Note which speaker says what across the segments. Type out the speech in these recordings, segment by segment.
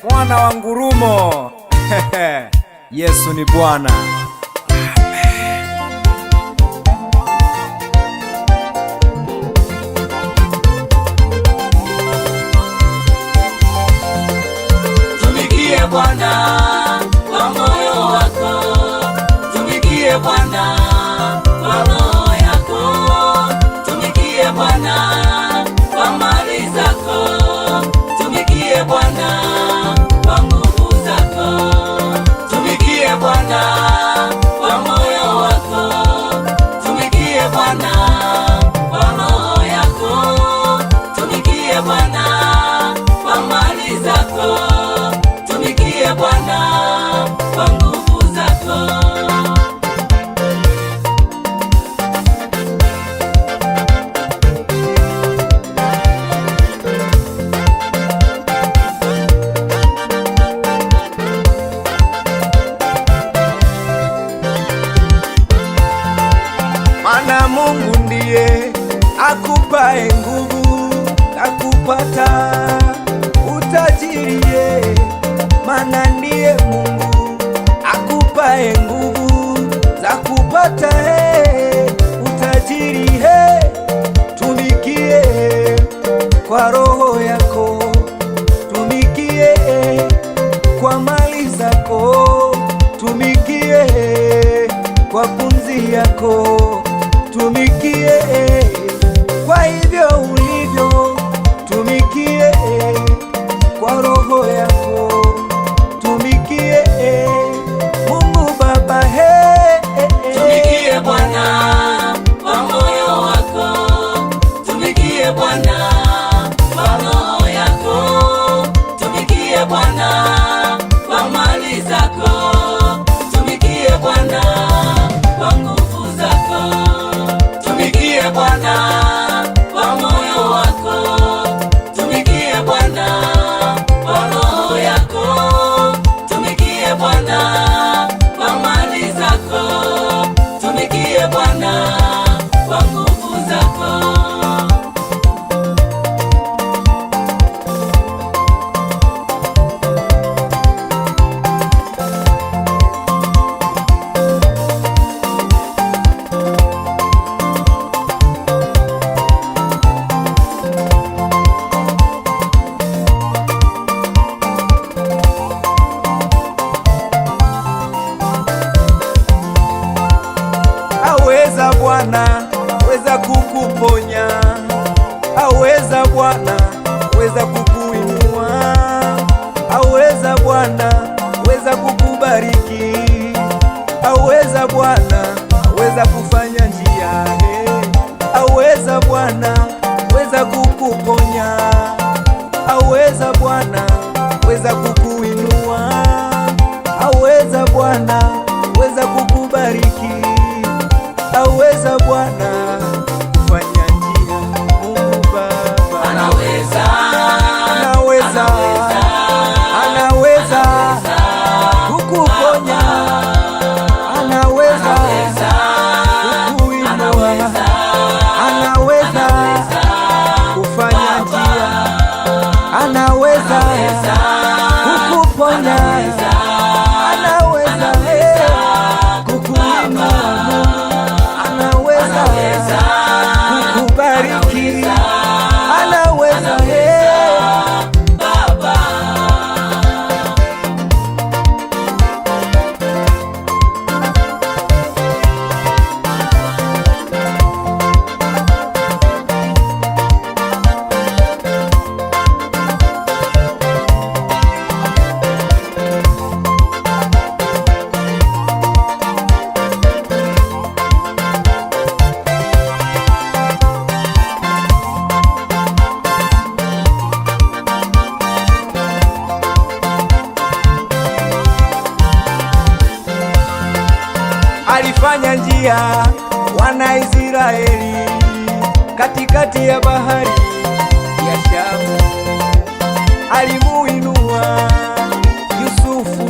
Speaker 1: Mwana wa ngurumo. Yesu ni Bwana.
Speaker 2: Tumikie Bwana kwa moyo wako, tumikie Bwana kwa roho yako, tumikie Bwana kwa mali zako, tumikie Bwana kwa nguvu zako, tumikie Bwana kwa moyo wako, tumikie Bwana kwa roho yako, tumikie Bwana kwa mali zako, tumikie Bwana kwa nguvu zako.
Speaker 1: Mana Mungu ndiye akupae nguvu za kupata utajiri. Mana ndiye Mungu akupae nguvu za kupata utajiri. Tumikie kwa roho yako, tumikie kwa mali zako, tumikie kwa pumzi yako, tumikie kwa hivyo ulivyo, tumikie kwa roho yako, tumikie Mungu Baba.
Speaker 2: Tumikie Bwana kwa moyo wako, tumikie Bwana kwa roho yako, tumikie Bwana kwa mali zako, tumikie Bwana kwa nguvu zako, tumikie Bwana kwa moyo wako, tumikie Bwana kwa roho yako, tumikie Bwana kwa mali zako, tumikie Bwana kwa nguvu zako.
Speaker 1: Aweza Bwana, aweza kukuponya, aweza Bwana, aweza kukuinua, aweza Bwana, aweza kukubariki, aweza Bwana, aweza kufanya njia, aweza Bwana, aweza kukuponya, aweza Bwana, aweza kukuinua, aweza Bwana, aweza kukubariki, aweza Bwana kufanya njia. Mungu Baba
Speaker 2: Anaweza,
Speaker 1: anaweza, anaweza kukuponya, anaweza kukuinua, anaweza kufanya njia, anaweza kukuponya, anaweza kukuinua, anaweza kukubariki, anaweza
Speaker 2: Baba.
Speaker 1: alifanya njia wana Israeli katikati ya bahari ya Shamu, alimuinua Yusufu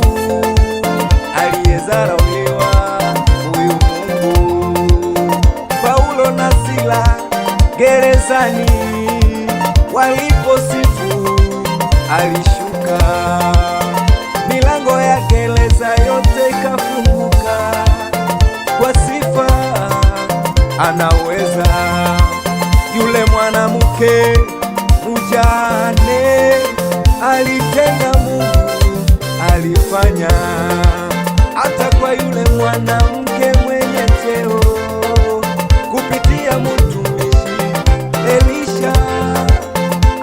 Speaker 1: aliyezarauliwa. Huyu Mungu Paulo na Sila gerezani waliposifu alishuka, milango ya gereza yote ikafunguka. Kwa sifa anaweza. Yule mwanamke mjane alitenda, Mungu alifanya. Hata kwa yule mwanamke mwenye cheo, kupitia mtumishi Elisha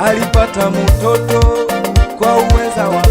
Speaker 1: alipata mtoto kwa uweza wa